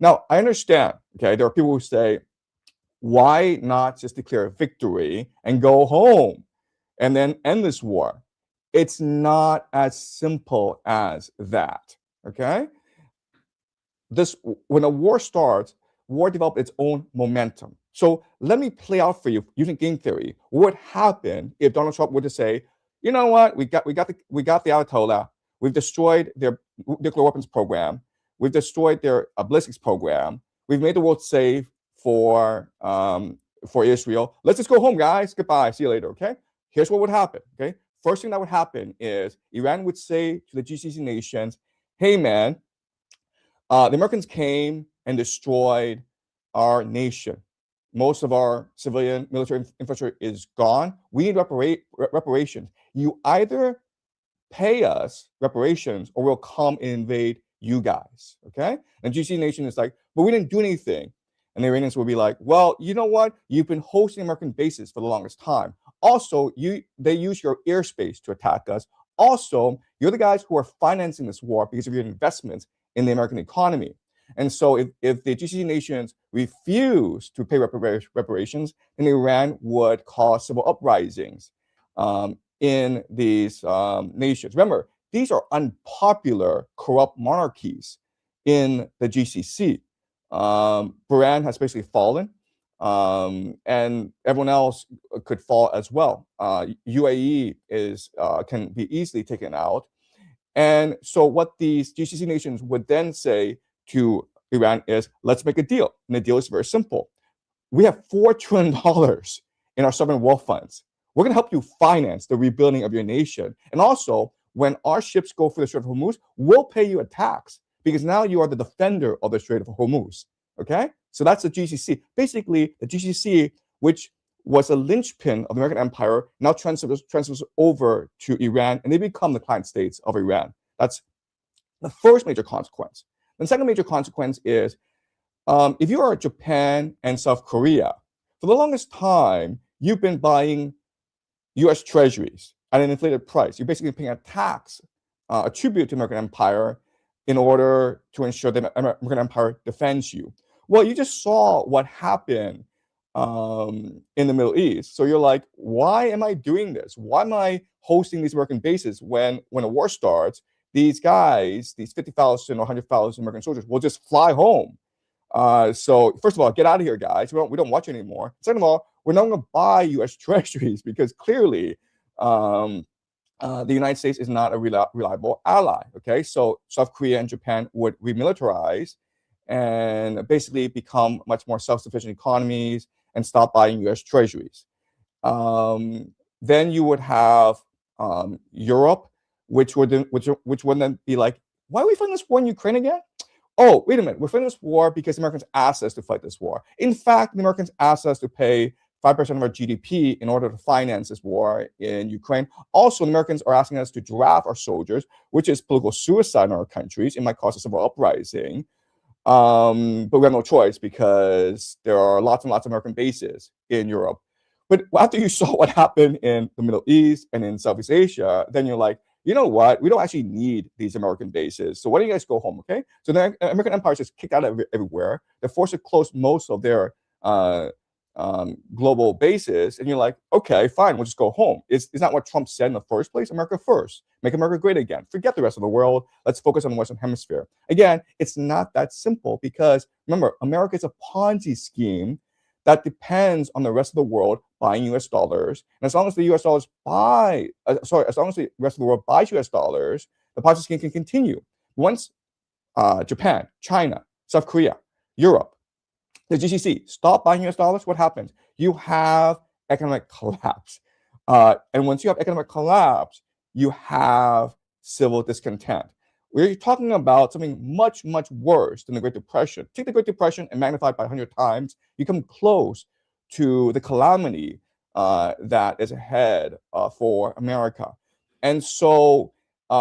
Now, I understand, okay, there are people who say, why not just declare a victory and go home and then end this war? It's not as simple as that, okay? This when a war starts, war develops its own momentum. So let me play out for you using game theory. What would happen if Donald Trump were to say, you know what, we got the Ayatollah, we've destroyed their nuclear weapons program, we've destroyed their ballistics program, we've made the world safe for Israel. Let's just go home, guys. Goodbye. See you later. Okay. Here's what would happen. Okay. First thing that would happen is Iran would say to the GCC nations, "Hey, man, the Americans came and destroyed our nation. Most of our civilian military infrastructure is gone. We need reparations. You either pay us reparations or we'll come and invade you guys." Okay? And GCC nation is like, "But we didn't do anything." And the Iranians will be like, "Well, you know what? You've been hosting American bases for the longest time. Also, they use your airspace to attack us. Also, you're the guys who are financing this war because of your investments in the American economy." And so if the GCC nations refuse to pay reparations, then Iran would cause civil uprisings in these nations. Remember, these are unpopular, corrupt monarchies in the GCC. Iran has basically fallen, and everyone else could fall as well. UAE can be easily taken out. And so what these GCC nations would then say to Iran is, let's make a deal. And the deal is very simple. We have $4 trillion in our sovereign wealth funds. We're going to help you finance the rebuilding of your nation. And also, when our ships go through the Strait of Hormuz, we'll pay you a tax because now you are the defender of the Strait of Hormuz. Okay? So that's the GCC. Basically, the GCC, which was a linchpin of the American empire, now transfers over to Iran, and they become the client states of Iran. That's the first major consequence. The second major consequence is if you are Japan and South Korea, for the longest time, you've been buying US treasuries at an inflated price. You're basically paying a tax, a tribute to the American empire in order to ensure that the American empire defends you. Well, you just saw what happened in the Middle East. So you're like, why am I doing this? Why am I hosting these American bases when a war starts? These guys, these 50,000 or 100,000 American soldiers, will just fly home. So first of all, get out of here, guys. We don't watch anymore. Second of all, we're not going to buy U.S. treasuries because clearly the United States is not a reliable ally. Okay, so South Korea and Japan would remilitarize and basically become much more self-sufficient economies and stop buying U.S. treasuries. Then you would have Europe, which would then be like, why are we fighting this war in Ukraine again? Oh, wait a minute, we're fighting this war because the Americans asked us to fight this war. In fact, the Americans asked us to pay 5% of our GDP in order to finance this war in Ukraine. Also, the Americans are asking us to draft our soldiers, which is political suicide in our countries. It might cause a civil uprising. But we have no choice because there are lots and lots of American bases in Europe. But after you saw what happened in the Middle East and in Southeast Asia, then you're like, you know what? We don't actually need these American bases. So why don't you guys go home, okay? So the American empire is just kicked out of everywhere. They're forced to close most of their global bases. And you're like, okay, fine, we'll just go home. It's not what Trump said in the first place. America first. Make America great again. Forget the rest of the world. Let's focus on the Western Hemisphere. Again, it's not that simple because remember, America is a Ponzi scheme that depends on the rest of the world buying US dollars. And as long as the US dollars as long as the rest of the world buys US dollars, the Ponzi scheme can continue. Once Japan, China, South Korea, Europe, the GCC stop buying US dollars, what happens? You have economic collapse. And once you have economic collapse, you have civil discontent. We're talking about something much, much worse than the Great Depression. Take the Great Depression and magnify it by 100 times. You come close to the calamity that is ahead for America. And so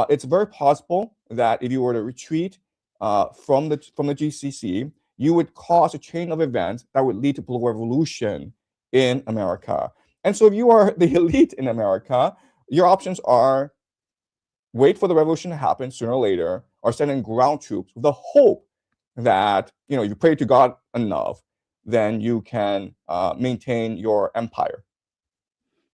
it's very possible that if you were to retreat from the GCC, you would cause a chain of events that would lead to political revolution in America. And so if you are the elite in America, your options are wait for the revolution to happen sooner or later, or send in ground troops with the hope that, you pray to God enough, then you can maintain your empire.